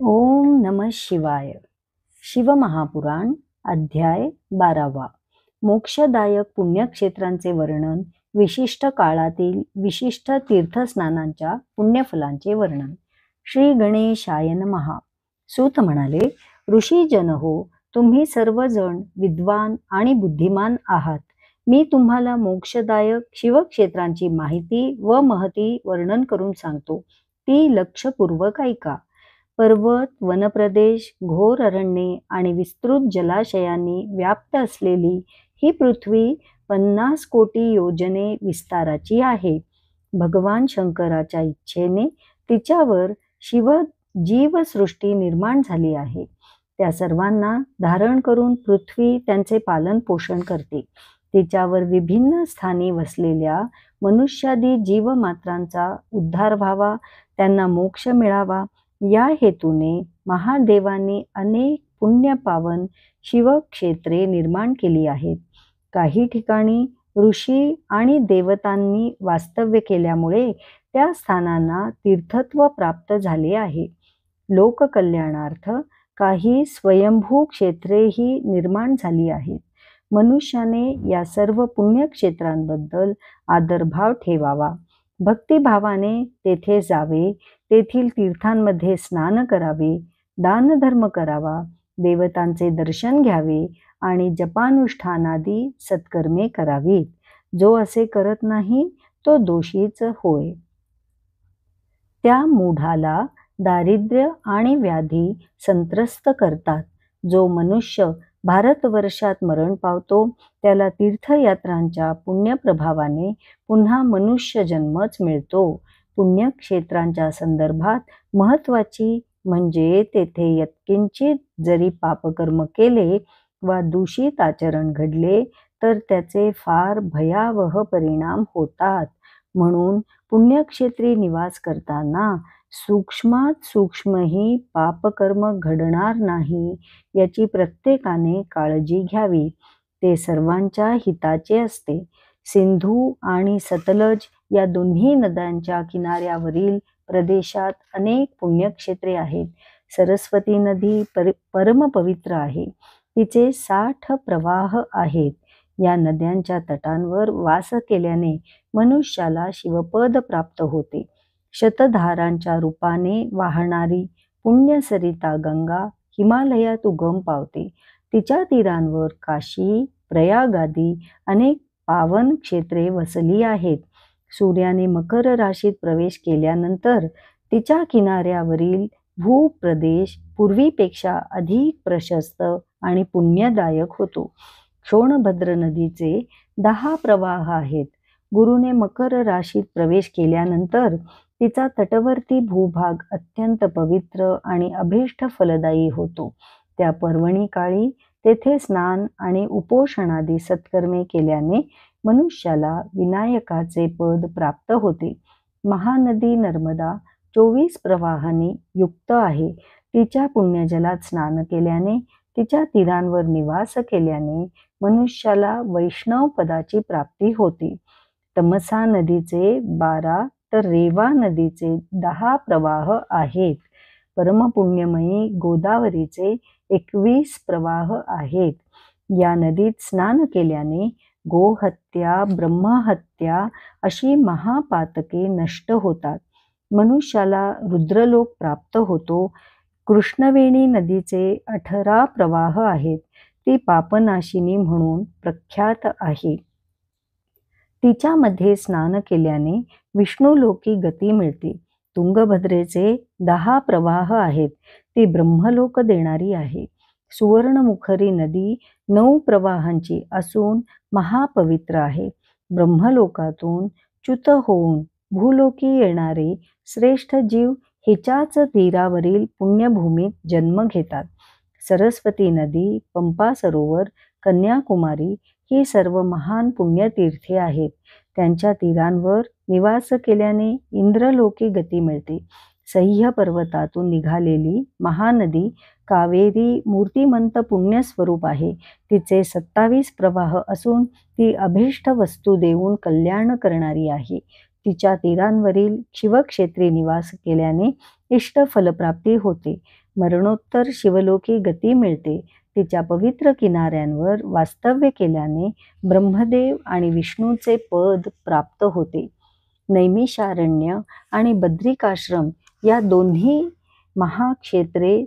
ओम नमः शिवाय. शिवमहापुराण अध्याय 12वा. मोक्षदायक पुण्यक्षेत्रांचे वर्णन, विशिष्ट काळातील विशिष्ट तीर्थस्नानांच्या पुण्यफलांचे वर्णन. श्री गणेशाय नमः. सूत म्हणाले, ऋषीजन हो, तुम्ही सर्वजण विद्वान आणि बुद्धिमान आहात. मी तुम्हाला मोक्षदायक शिवक्षेत्रांची माहिती व महती वर्णन करून सांगतो, ती लक्षपूर्वक ऐका. पर्वत, वनप्रदेश, घोर अरण्ये आणि विस्तृत जलाशयांनी व्याप्त असलेली ही पृथ्वी 50 कोटी योजने विस्ताराची आहे. भगवान शंकराच्या इच्छेने तिच्यावर जीवसृष्टी निर्माण झाली आहे. त्या सर्वांना धारण करून पृथ्वी त्यांचे पालन पोषण करते. तिच्यावर विभिन्न स्थानी वसलेल्या मनुष्यादी जीवमात्रांचा उद्धार व्हावा, त्यांना मोक्ष मिळावा, या हेतूने महादेवांनी अनेक पुण्यपावन शिवक्षेत्रे निर्माण केली आहेत. काही ठिकाणी ऋषी आणि देवतांनी वास्तव्य केल्यामुळे त्या स्थानांना तीर्थत्व प्राप्त झाले आहे. लोककल्याणार्थ काही स्वयंभू क्षेत्रेही निर्माण झाली आहेत. मनुष्याने या सर्व पुण्यक्षेत्रांबद्दल आदरभाव ठेवावा. भक्तिभावाने तेथे जावे, तेथील तीर्थांमध्ये स्नान करावे, दानधर्म करावा, देवतांचे दर्शन घ्यावे आणि जपानुष्ठानादी सत्कर्मे करावीत. जो असे करत नाही तो दोषीच होय. त्या मूढाला दारिद्र्य आणि व्याधी संत्रस्त करतात. जो मनुष्य भारतवर्षात मरण पावतो त्याला तीर्थयात्रांच्या पुण्यप्रभावाने पुन्हा मनुष्य जन्मच मिळतो. पुण्यक्षेत्रांच्या संदर्भात महत्वाची म्हणजे तेथे यत्किंचित जरी पापकर्म केले वा दूषित आचरण घडले तर त्याचे फार भयावह परिणाम होतात. म्हणून पुण्यक्षेत्री निवास करताना सूक्ष्मात सूक्ष्मही पापकर्म घडणार नाही याची प्रत्येकाने काळजी घ्यावी. ते सर्वांच्या हिताचे असते. सिंधू आणि सतलज या दोन्ही नद्यांच्या किनाऱ्यावरील प्रदेशात अनेक पुण्यक्षेत्रे आहेत. सरस्वती नदी परमपवित्र आहे. तिचे 60 प्रवाह आहेत. या नद्यांच्या तटांवर वास केल्याने मनुष्याला शिवपद प्राप्त होते. शतधारांच्या रूपाने वाहणारी पुण्यसरिता गंगा हिमालयात उगम पावते. तिच्या तीरांवर काशी, प्रयागादी अनेक पावन क्षेत्रे वसली आहेत. सूर्याने मकर राशीत प्रवेश केल्यानंतर तिच्या किनाऱ्यावरील भूप्रदेश पूर्वीपेक्षा अधिक प्रशस्त आणि पुण्यदायक होतो. शोणभद्र नदीचे 10 प्रवाह आहेत. गुरुने मकर राशीत प्रवेश केल्यानंतर तिचा तटवर्ती भूभाग अत्यंत पवित्र आणि अभीष्ट फलदायी होतो. त्या पर्वणी काळी तेथे स्नान आणि उपोषणादी सत्कर्मे केल्याने मनुष्याला विनायकाचे पद प्राप्त होते. महानदी नर्मदा 24 प्रवाहांनी युक्त आहे. तिच्या पुण्यजलात स्नान केल्याने, तिच्या तीरांवर निवास केल्याने मनुष्याला वैष्णव पदाची प्राप्ती होते. तमसा नदीचे 12 तर रेवा नदीचे 10 प्रवाह आहेत. परमपुण्यमयी गोदावरीचे 21 प्रवाह आहेत. या नदीत स्नान केल्याने गोहत्या, ब्रह्महत्या अशी महापातके नष्ट होतात. मनुष्याला रुद्रलोक प्राप्त होतो. कृष्णवेणी नदीचे 18 प्रवाह आहेत. ती पापनाशिनी म्हणून प्रख्यात आहे. तिच्यामध्ये स्नान केल्याने विष्णुलोकी गती मिळते. तुंगभद्रेचे 10 प्रवाह आहेत. ती ब्रह्मलोक देणारी आहे. सुवर्णमुखरी नदी 9 प्रवाहांची असून महापवित्र आहे. ब्रह्मलोकातून च्युत होऊन भूलोकी येणारे श्रेष्ठ जीव हिच्याच तीरावरील पुण्यभूमीत जन्म घेतात. सरस्वती नदी, पंपा सरोवर, कन्याकुमारी ही सर्व महान पुण्यतीर्थे आहेत. त्यांच्या तीरांवर निवास केल्याने इंद्रलोकी गती मिळते. सह्य पर्वतातून निघालेली महानदी कावेरी मूर्तिमंत पुण्यस्वरूप आहे. तिचे 27 प्रवाह असून ती अभीष्ट वस्तू देऊन कल्याण करणारी आहे. तिच्या तीरांवरील शिवक्षेत्री निवास केल्याने इष्ट फलप्राप्ती होते. मरणोत्तर शिवलोकी गती मिळते. तिच्या पवित्र किनाऱ्यांवर वास्तव्य केल्याने ब्रह्मदेव आणि विष्णूचे पद प्राप्त होते. नैमिषारण्य आणि बद्रिकाश्रम या दोन्ही महाक्षेत्रे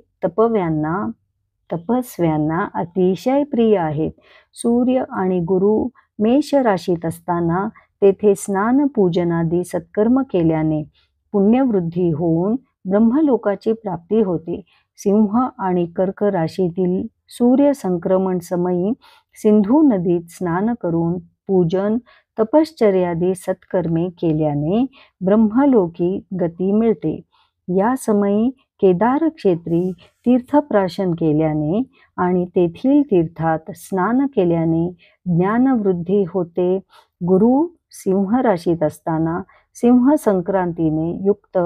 तपस्व्यांना अतिशय प्रिय आहेत. सूर्य आणि गुरु मेष राशीत असताना तेथे स्नान पूजनादी सत्कर्म केल्याने पुण्यवृद्धी होऊन ब्रह्मलोकाची प्राप्ती होते. सिंह आणि कर्क राशीतील सूर्य संक्रमण समयी सिंधू नदीत स्नान करून पूजन तपश्चर्यादी सत्कर्मे केल्याने ब्रह्मलोकी गती मिळते. या समयी केदार क्षेत्री तीर्थप्राशन केल्याने आणि तेथील तीर्थात स्नान केल्याने ज्ञानवृद्धी होते. गुरु सिंह राशीत असताना सिंह संक्रांतीने युक्त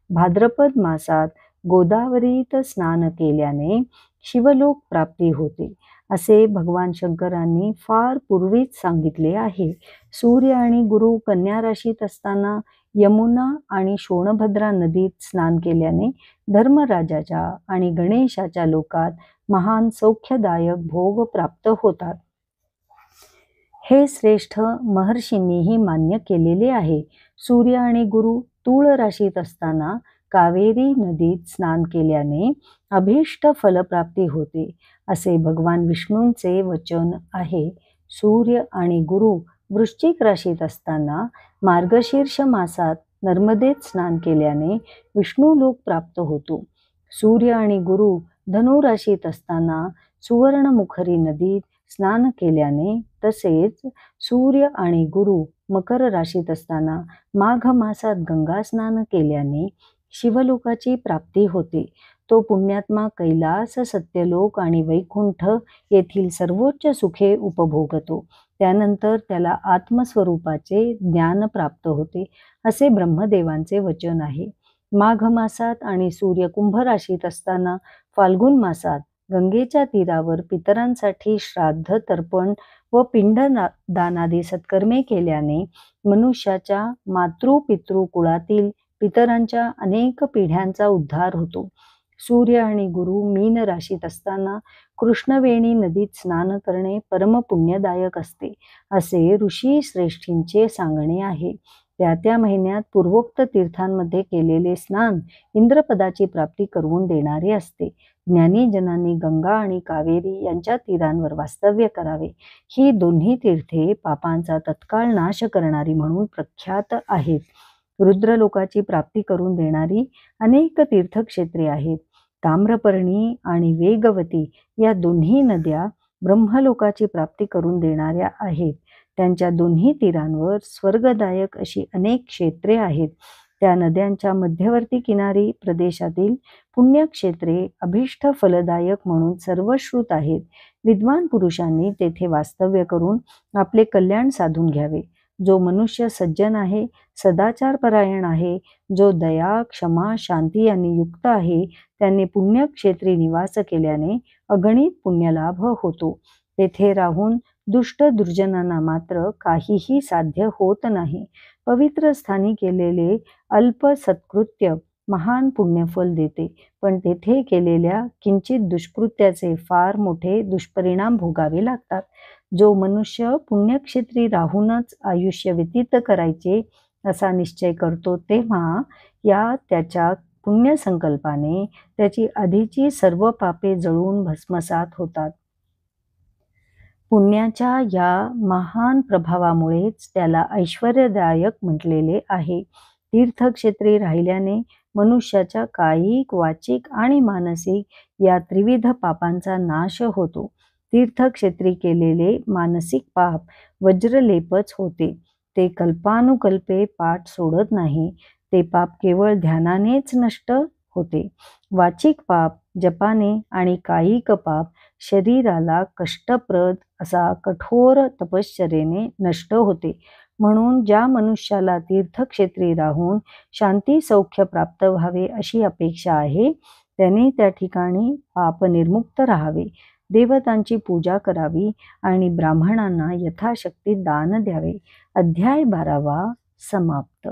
भाद्रपद मासात गोदावरीत स्नान केल्याने शिवलोक प्राप्ती होते, असे भगवान शंकरांनी फार पूर्वीच सांगितले आहे. सूर्य आणि गुरु कन्या राशीत असताना यमुना आणि शोणभद्रा नदीत स्नान केल्याने धर्मराजाच्या आणि गणेशाच्या लोकात महान सौख्यदायक भोग प्राप्त होतात. हे श्रेष्ठ महर्षींनीही मान्य केलेले आहे. सूर्य आणि गुरु तूळ राशीत असताना कावेरी नदीत स्नान केल्याने अभीष्ट फलप्राप्ती होते, असे भगवान विष्णूंचे वचन आहे. सूर्य आणि गुरु वृश्चिक राशीत असताना मार्गशीर्ष मासात नर्मदेत स्नान केल्याने विष्णुलोक प्राप्त होतो. सूर्य आणि गुरु धनु राशीत असताना सुवर्णमुखरी नदीत स्नान केल्याने, तसेच सूर्य आणि गुरु मकर राशीत असताना माघ मासात गंगा स्नान केल्याने शिवलोकाची प्राप्ती होते. तो पुण्यात्मा कैलास, सत्यलोक आणि वैकुंठ येथील सर्वोच्च सुखे उपभोगतो. त्यानंतर त्याला आत्मस्वरूपाचे ज्ञान प्राप्त होते, असे ब्रह्मदेवांचे वचन आहे. माघ मासात आणि सूर्य कुंभ राशीत असताना फाल्गुन मासात गंगेच्या तीरावर पितरांसाठी श्राद्ध, तर्पण व पिंडदानादी सत्कर्मे केल्याने मनुष्याच्या मातृ-पितृ कुळातील पितरांच्या अनेक पिढ्यांचा उद्धार होतो. सूर्य आणि गुरु मीन राशीत असताना कृष्णवेणी नदीत स्नान करणे परमपुण्यदायक असते, असे ऋषी श्रेष्ठींचे सांगणे आहे. त्या महिन्यात पूर्वोक्त तीर्थांमध्ये केलेले स्नान इंद्रपदाची प्राप्ती करून देणारे असते. ज्ञानीजनांनी गंगा आणि कावेरी यांच्या तीरांवर वास्तव्य करावे. ही दोन्ही तीर्थे पापांचा तत्काळ नाश करणारी म्हणून प्रख्यात आहेत. रुद्रलोकाची प्राप्ती करून देणारी अनेक तीर्थक्षेत्रे आहेत. ताम्रपर्णी आणि वेगवती या दोन्ही नद्या ब्रह्मलोकाची प्राप्ती करून देणाऱ्या आहेत. त्यांच्या दोन्ही तीरांवर स्वर्गदायक अशी अनेक क्षेत्रे आहेत. त्या नद्यांच्या मध्यवर्ती किनारी प्रदेशातील पुण्यक्षेत्रे अभिष्ट फलदायक म्हणून सर्वश्रुत आहेत. विद्वान पुरुषांनी तेथे वास्तव्य करून आपले कल्याण साधून घ्यावे. जो मनुष्य सज्जन आहे, सदाचारपरायण आहे, जो दया, क्षमा, शांती यांनी युक्त आहे, त्यांनी पुण्यक्षेत्री निवास केल्याने अगणित पुण्यलाभ होतो. तेथे राहून दुष्ट दुर्जनांना मात्र काहीही साध्य होत नाही. पवित्र स्थानी केलेले अल्प सत्कृत्य महान पुण्यफल देते, पण तेथे केलेल्या किंचित दुष्कृत्याचे फार मोठे दुष्परिणाम भोगावे लागतात. जो मनुष्य पुण्यक्षेत्री राहूनच आयुष्य व्यतीत करायचे असा निश्चय करतो, तेव्हा त्याच्या पुण्यसंकल्पाने त्याची आधीची सर्व पापे जळून भस्मसात होतात. पुण्याच्या या महान प्रभावामुळेच त्याला ऐश्वर्यदायक म्हटलेले आहे. तीर्थक्षेत्री राहिल्याने मनुष्याच्या कायिक, वाचिक आणि मानसिक या त्रिविध पापांचा नाश होतो. तीर्थक्षेत्री केलेले मानसिक पाप वज्रलेपच होते. ते कल्पानुकल्पे पाठ सोडत नाही. ते पाप केवळ ध्यानानेच नष्ट होते. वाचिक पाप जपाने आणि कायिक पाप शरीराला कष्टप्रद असा कठोर तपश्चर्येने नष्ट होते. म्हणून ज्या मनुष्याला तीर्थक्षेत्री राहून शांती सौख्य प्राप्त व्हावे अशी अपेक्षा आहे, त्याने त्या ठिकाणी पापनिर्मुक्त राहावे, देवतांची पूजा करावी आणि ब्राह्मणांना यथाशक्ती दान द्यावे. अध्याय 12 समाप्त.